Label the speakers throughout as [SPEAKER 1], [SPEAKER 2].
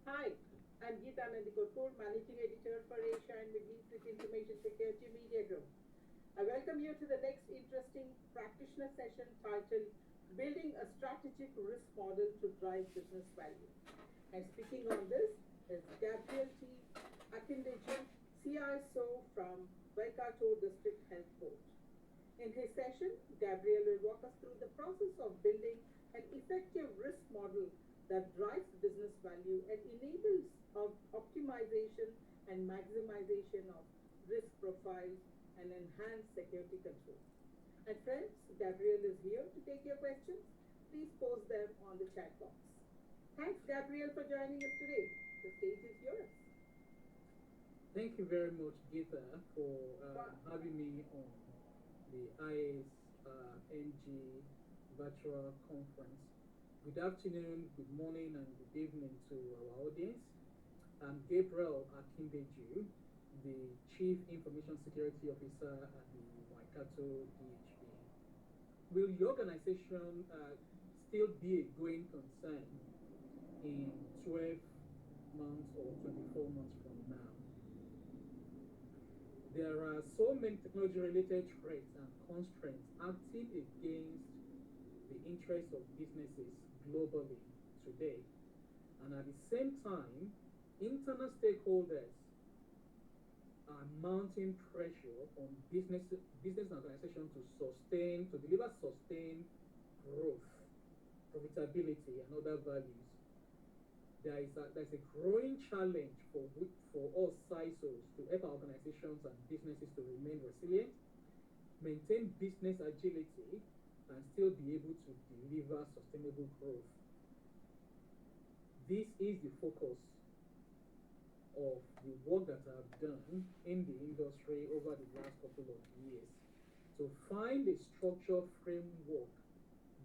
[SPEAKER 1] Hi, I'm Geeta Nandikotur, Managing Editor for Asia and Middle East with Information Security Media Group. I welcome you to the next interesting practitioner session titled Building a Strategic Risk Model to Drive Business Value. And speaking on this is Gabriel T. Akindeji, CISO from Waikato District Health Board. In his session, Gabriel will walk us through the process of building an effective risk model that drives business value and enables optimization and maximization of risk profiles and enhanced security control. And friends, Gabriel is here to take your questions. Please post them on the chat box. Thanks, Gabriel, for joining us today. The stage is yours.
[SPEAKER 2] Thank you very much, Geeta, for
[SPEAKER 1] Wow.
[SPEAKER 2] having me on the iSMG virtual conference. Good afternoon, good morning, and good evening to our audience. I'm Gabriel Akindeju, the Chief Information Security Officer at the Waikato DHB. Will your organization still be a going concern in 12 months or 24 months from now? There are so many technology-related threats and constraints acting against the interests of businesses globally today. And at the same time, internal stakeholders are mounting pressure on business and organizations to deliver sustained growth, profitability, and other values. There's a growing challenge for us CISOs to help our organizations and businesses to remain resilient, maintain business agility, and still be able to deliver sustainable growth. This is the focus of the work that I've done in the industry over the last couple of years to find a structured framework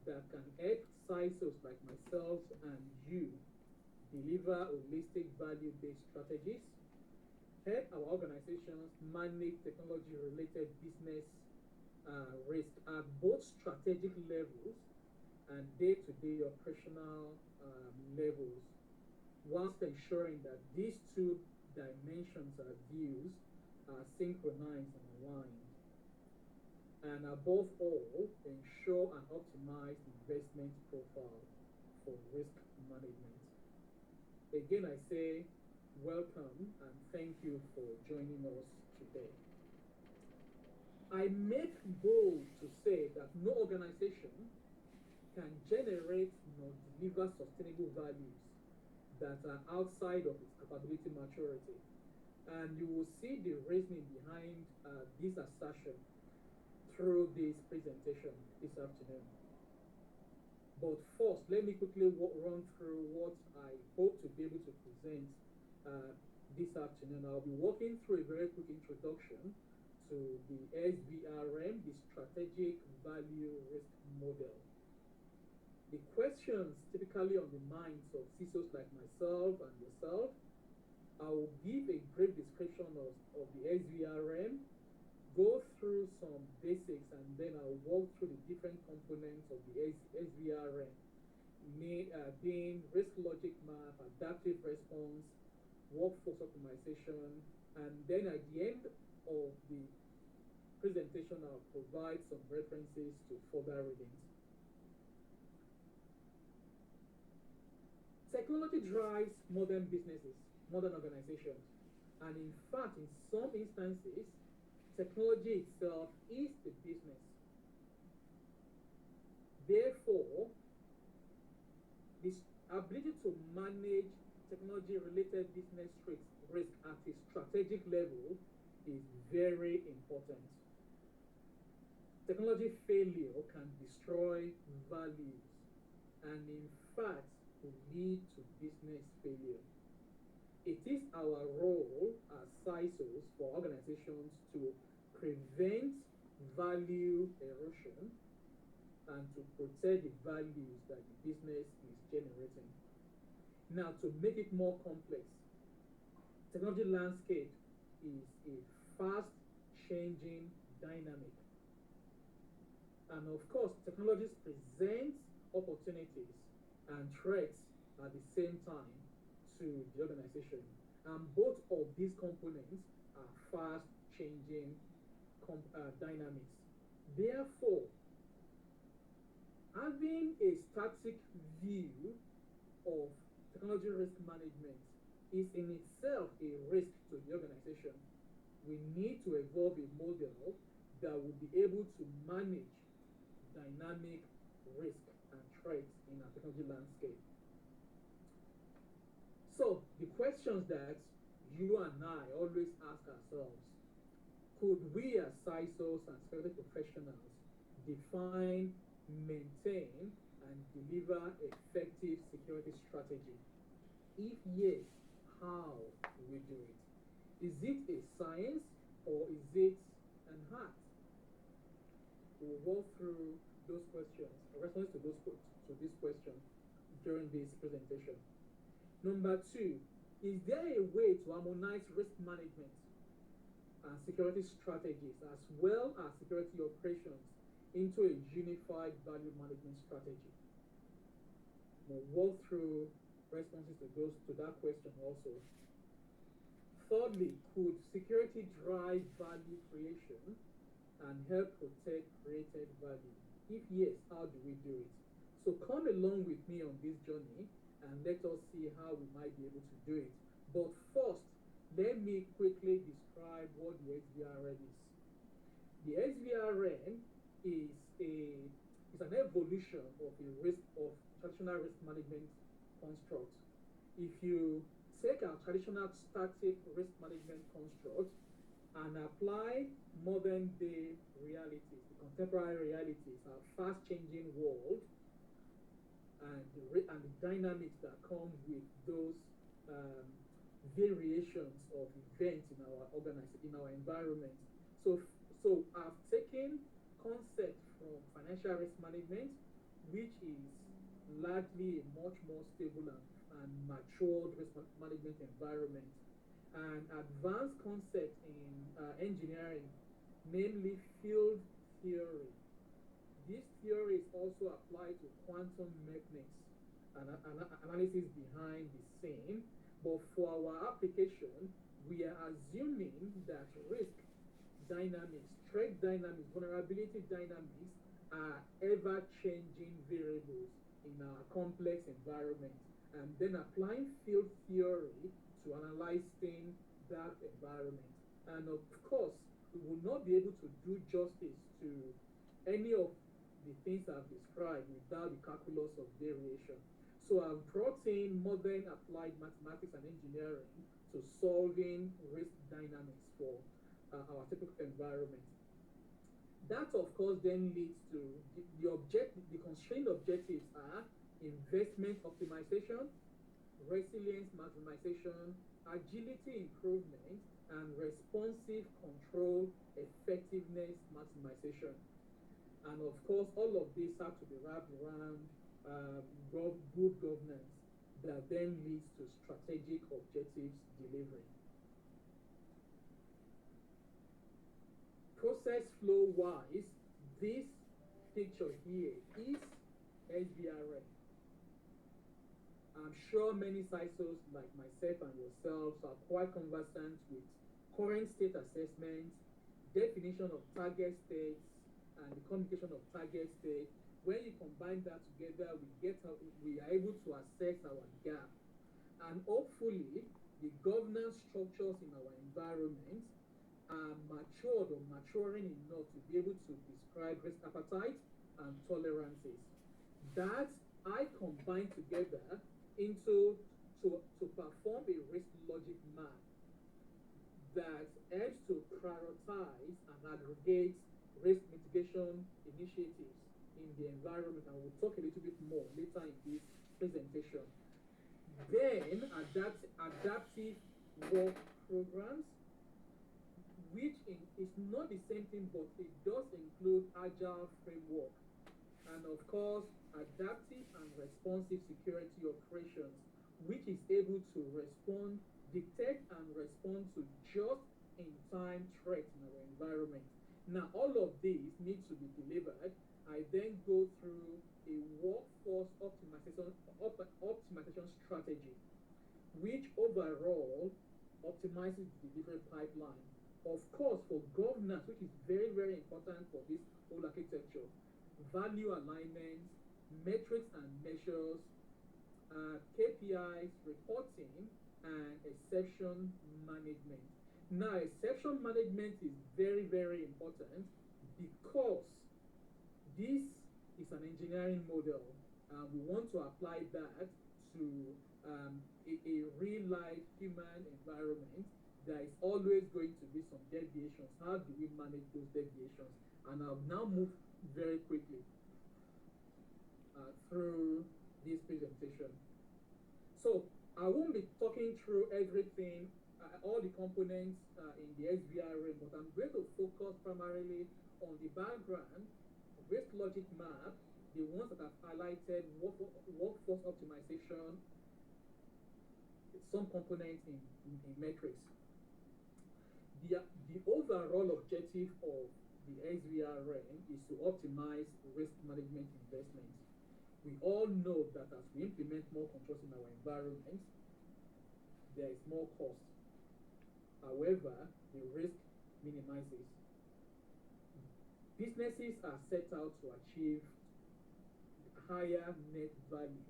[SPEAKER 2] that can help CISOs like myself and you deliver holistic value-based strategies, help our organizations manage technology-related business risk at both strategic levels and day-to-day operational levels, whilst ensuring that these two dimensions of views are synchronized and aligned. And above all, ensure an optimized investment profile for risk management. Again, I say welcome and thank you for joining us today. I make bold to say that no organization can generate nor deliver sustainable values that are outside of its capability maturity. And you will see the reasoning behind this assertion through this presentation this afternoon. But first, let me quickly run through what I hope to be able to present this afternoon. I'll be walking through a very quick introduction to the SVRM, the Strategic Value Risk Model. The questions typically on the minds of CISOs like myself and yourself, I will give a brief description of the SVRM, go through some basics, and then I'll walk through the different components of the SVRM, being risk logic map, adaptive response, workforce optimization, and then at the end of the presentation, I'll provide some references to further readings. Technology drives modern businesses, modern organizations, and in fact, in some instances, technology itself is the business. Therefore, this ability to manage technology-related business risk at a strategic level is very important. Technology failure can destroy values and in fact will lead to business failure. It is our role as CISOs for organizations to prevent value erosion and to protect the values that the business is generating. Now, to make it more complex, technology landscape is a fast changing dynamic. And of course, technologies present opportunities and threats at the same time to the organization. And both of these components are fast changing dynamics. Therefore, having a static view of technology risk management is in itself a risk to the organization. We need to evolve a model that will be able to manage dynamic risk and threats in our technology landscape. So, the questions that you and I always ask ourselves: could we as CISOs and security professionals define, maintain, and deliver effective security strategy? If yes, how do we do it? Is it a science or is it an art? We'll walk through those questions, response to this question during this presentation. Number two, is there a way to harmonize risk management and security strategies as well as security operations into a unified value management strategy? We'll walk through responses to that question also. Thirdly, could security drive value creation and help protect created value? If yes, how do we do it? So come along with me on this journey and let us see how we might be able to do it. But first, let me quickly describe what the SVRM is. The SVRM is an evolution of traditional risk management construct. If you take our traditional static risk management construct and apply modern day realities, the contemporary realities, our fast changing world, and the dynamics that come with those variations of events in our environment. So I've taken concepts from financial risk management, which is largely a much more stable and matured risk management environment, and advanced concepts in engineering, namely field theory. This theory is also applied to quantum mechanics and analysis behind the scene, but for our application, we are assuming that risk dynamics, threat dynamics, vulnerability dynamics are ever-changing variables in our complex environment, and then applying field theory to analyzing that environment. And of course, we will not be able to do justice to any of the things I've described without the calculus of variation. So I've brought in modern applied mathematics and engineering to solving risk dynamics for our typical environment. That, of course, then leads to the constrained objectives are investment optimization, resilience maximization, agility improvement, and responsive control effectiveness maximization. And of course, all of these have to be wrapped around good governance that then leads to strategic objectives delivery. Process flow wise, this picture here is SVRM. I'm sure many CISOs like myself and yourselves are quite conversant with current state assessments, definition of target states, and the communication of target state. When you combine that together, we are able to assess our gap. And hopefully, the governance structures in our environment are matured or maturing enough to be able to describe risk appetite and tolerances. That I combine together into to perform a risk logic map that helps to prioritize and aggregate risk mitigation initiatives in the environment, and we'll talk a little bit more later in this presentation. Then adaptive work programs, which is not the same thing, but it does include agile framework, and of course adaptive and responsive security operations, which is able to detect and respond to just-in-time threats in our environment. Now, all of these need to be delivered. I then go through a workforce optimization strategy, which overall optimizes the delivery pipeline. Of course, for governance, which is very, very important for this whole architecture, value alignment, metrics and measures, KPIs, reporting, and exception management. Now, exception management is very, very important because this is an engineering model, and we want to apply that to a real life human environment. There is always going to be some deviations. How do we manage those deviations? And I'll now move very quickly through this presentation. So I won't be talking through everything, all the components in the SVRM, but I'm going to focus primarily on the background, risk logic map, the ones that I've highlighted, workforce optimization, some components in metrics. The overall objective of the SVRM is to optimize risk management investments. We all know that as we implement more controls in our environment, there is more cost. However, the risk minimizes. Businesses are set out to achieve higher net value.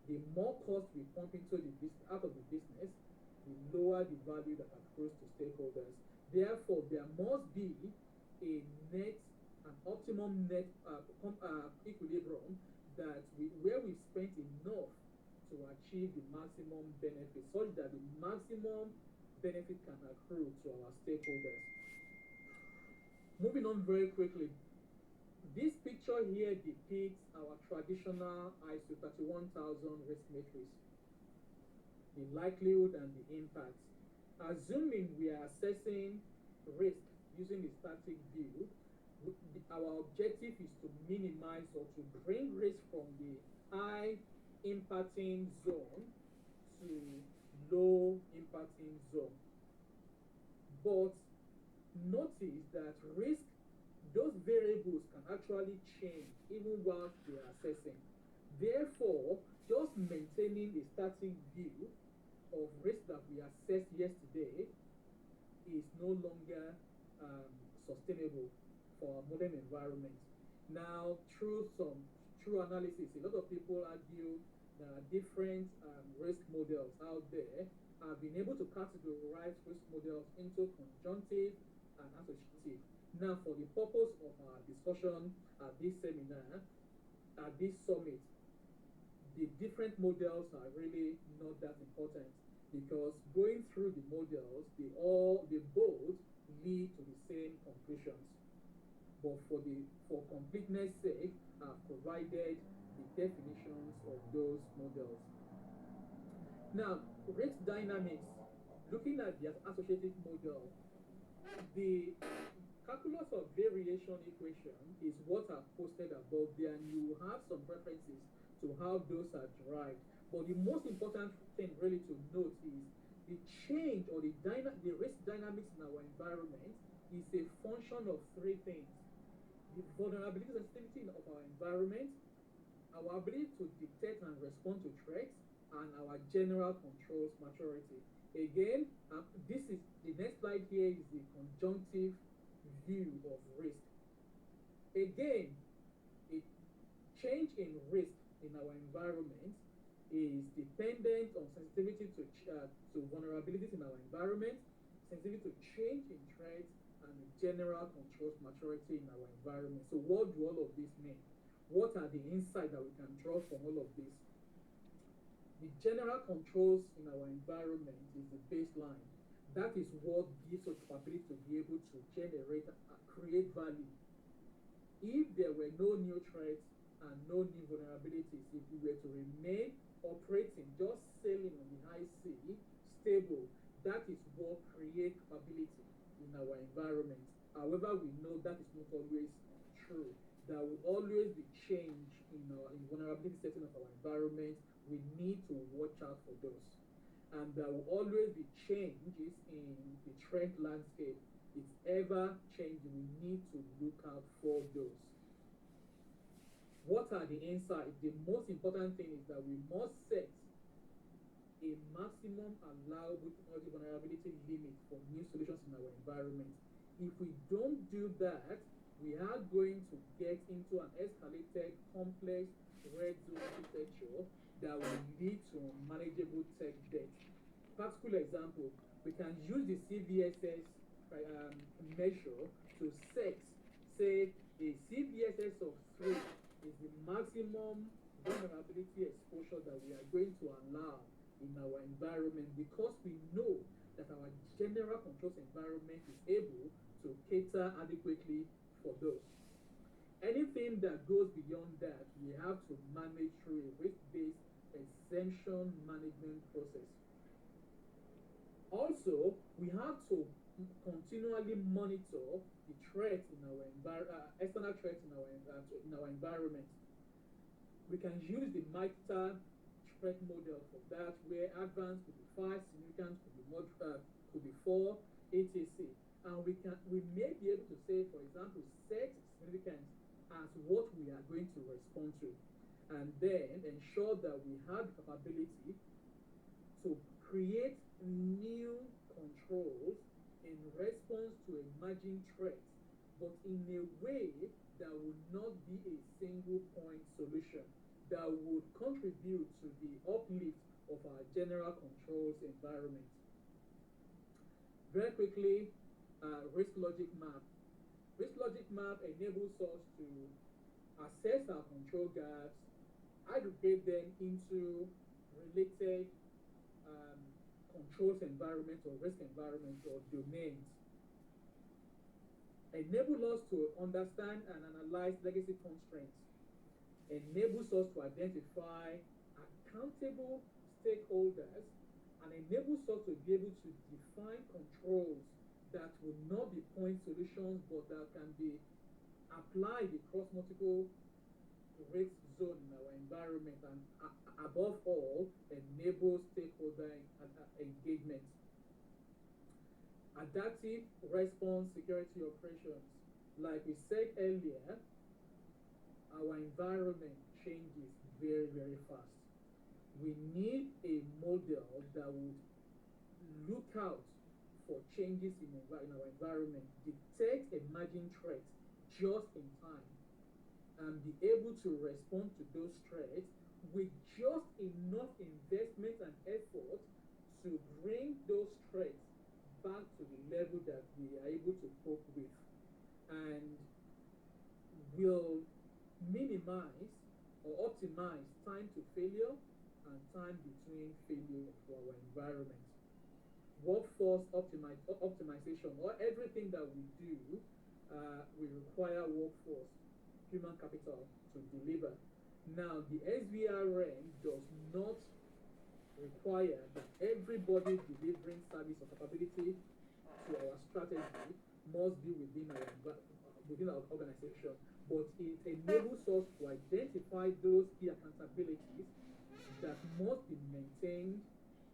[SPEAKER 2] The more cost we pump into out of the business, the lower the value that accrues to stakeholders. Therefore, there must be an optimum net equilibrium where we spend enough to achieve the maximum benefit, such that the maximum benefit can accrue to our stakeholders. Moving on very quickly, this picture here depicts our traditional ISO 31000 risk matrix, the likelihood and the impact. Assuming we are assessing risk using the static view, our objective is to minimize or to bring risk from the high impacting zone to low impacting zone. But notice that those variables can actually change even whilst we are assessing. Therefore, just maintaining a static view of risk that we assessed yesterday is no longer sustainable for our modern environment. Now, through analysis, a lot of people argue there are different risk models out there. I've been able to categorize risk models into conjunctive and associative. Now, for the purpose of our discussion at this seminar, at this summit, the different models are really not that important, because going through the models, they both lead to the same conclusions. But for completeness sake, I've provided the definitions of those models. Now, risk dynamics, looking at the associative model, the calculus of variation equation is what I've posted above there, and you have some references to how those are derived. But the most important thing really to note is the change or the risk dynamics in our environment is a function of three things: the vulnerability sensitivity of our environment, our ability to detect and respond to threats, and our general controls maturity. Again, this is the next slide here is the conjunctive view of risk. Again, a change in risk in our environment is dependent on sensitivity to vulnerabilities in our environment, sensitivity to change in threats, and the general controls maturity in our environment. So what do all of this mean? What are the insights that we can draw from all of this? The general controls in our environment is the baseline. That is what gives us the ability to be able to generate and create value. If there were no new threats and no new vulnerabilities, if we were to remain operating, just sailing on the high sea, stable, that is what creates capability in our environment. However, we know that is not always true. There will always be change in vulnerability setting of our environment. We need to watch out for those. And there will always be changes in the threat landscape. It's ever changing. We need to look out for those. What are the insights? The most important thing is that we must set a maximum multi-vulnerability limit for new solutions in our environment. If we don't do that, we are going to get into an escalated, complex red zone architecture that will lead to unmanageable tech debt. Practical example, we can use the CVSS measure to set, say, a CVSS of 3 is the maximum vulnerability exposure that we are going to allow in our environment, because we know that our general controls environment is able to cater adequately for those. Anything that goes beyond that, we have to manage through a risk-based exemption management process. Also, we have to continually monitor the threats in our external threats in our environment. We can use the MITRE threat model for that, where advanced could be 5, significant could be 4, etc. And we may be able to say, for example, set significance as what we are going to respond to, and then ensure that we have the capability to create new controls in response to emerging threats, but in a way that would not be a single point solution, that would contribute to the uplift of our general controls environment. Very quickly, risk logic map. Risk logic map enables us to assess our control gaps, aggregate them into related controls environment or risk environment or domains, enable us to understand and analyze legacy constraints, enables us to identify accountable stakeholders, and enables us to be able to define controls that will not be point solutions but that can be applied across multiple risk zone in our environment, and above all, enable stakeholder engagement. Adaptive response security operations. Like we said earlier, our environment changes very, very fast. We need a model that would look out for changes in our environment, detect emerging threats just in time, and be able to respond to those threats with just enough investment and effort to bring those threats back to the level that we are able to cope with, and will minimize or optimize time to failure and time between failure for our environment. Workforce optimization, or everything that we do, we require workforce, human capital, to deliver. Now, the SVRM does not require that everybody delivering service or capability to our strategy must be within our organization, but it enables us to identify those key accountabilities that must be maintained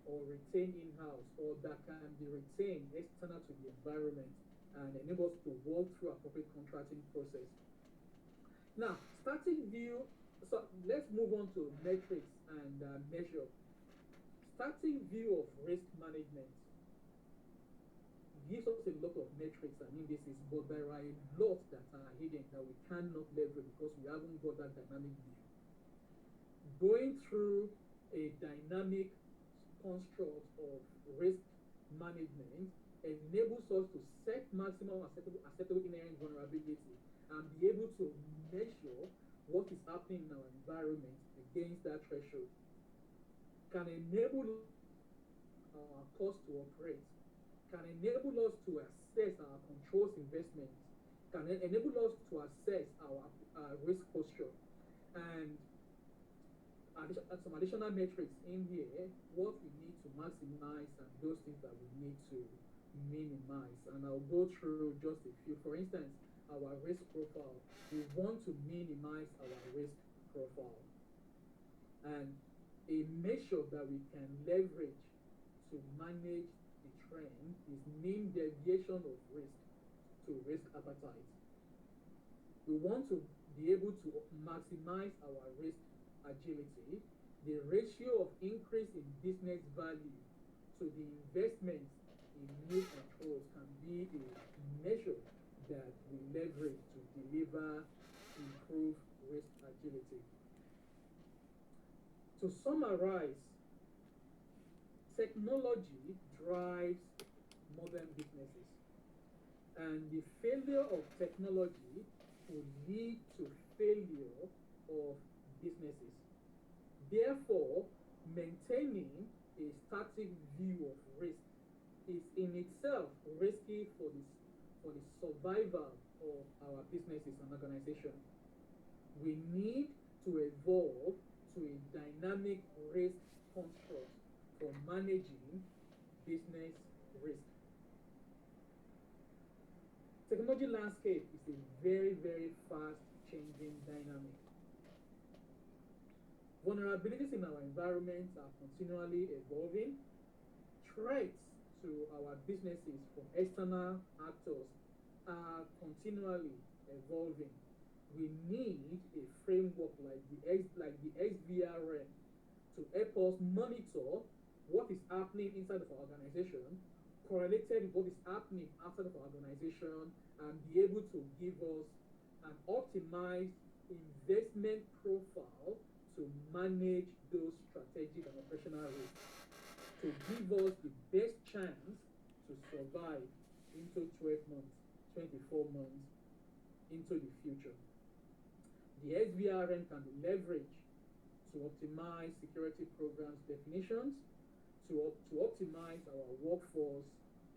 [SPEAKER 2] or retained in-house, or that can be retained external to the environment, and enable us to work through appropriate contracting process. Now, starting view, so let's move on to metrics and measure. Starting view of risk management gives us a lot of metrics and indices, but there are a lot that are hidden that we cannot leverage because we haven't got that dynamic view. Going through a dynamic construct of risk management enables us to set maximum acceptable inherent vulnerability and be able to measure what is happening in our environment against that threshold. Can enable our cost to operate, can enable us to assess our controls investments, can enable us to assess our risk posture, and some additional metrics in here, what we need to maximize and those things that we need to minimize. And I'll go through just a few. For instance, our risk profile. We want to minimize our risk profile. And a measure that we can leverage to manage the trend is mean deviation of risk to risk appetite. We want to be able to maximize our risk agility, the ratio of increase in business value So the investment in new controls can be a measure that we leverage to deliver improved risk agility. To summarize, technology drives modern businesses, and the failure of technology will lead to failure of businesses. Therefore, maintaining a static view of risk is in itself risky for the survival of our businesses and organization. We need to evolve to a dynamic risk construct for managing business risk. Technology landscape is a very, very fast changing dynamic. Vulnerabilities in our environment are continually evolving. Threats to our businesses from external actors are continually evolving. We need a framework like the SVRM to help us monitor what is happening inside of our organization, correlated with what is happening outside of our organization, and be able to give us an optimized investment profile to manage those strategic and operational risks, to give us the best chance to survive into 12 months, 24 months into the future. The SVRM can be leveraged to optimize security programs definitions, to optimize our workforce,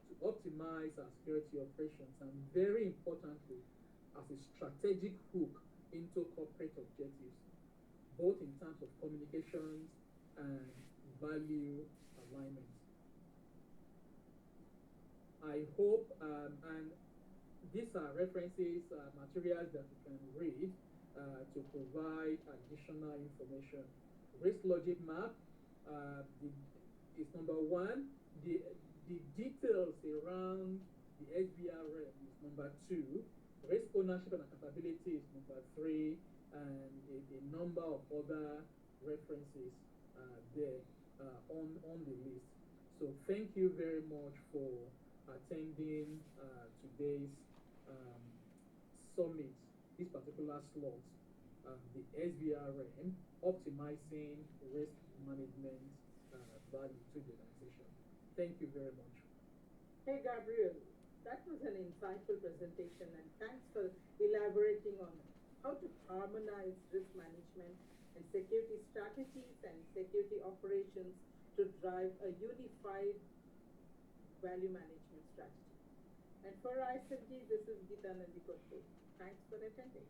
[SPEAKER 2] to optimize our security operations, and very importantly, as a strategic hook into corporate objectives, both in terms of communications and value alignment. I hope, and these are references, materials that you can read to provide additional information. Risk logic map is number one. The details around the SVRM is number two. Risk ownership and accountability is number three, and a number of other references there on the list. So thank you very much for attending today's summit, this particular slot, the SVRM, optimizing risk management value to the organization. Thank you very much.
[SPEAKER 1] Hey, Gabriel, that was an insightful presentation, and thanks for elaborating on how to harmonize risk management and security strategies and security operations to drive a unified value management strategy. And for iSMG, this is Geeta Nandikottu. Thanks for attending.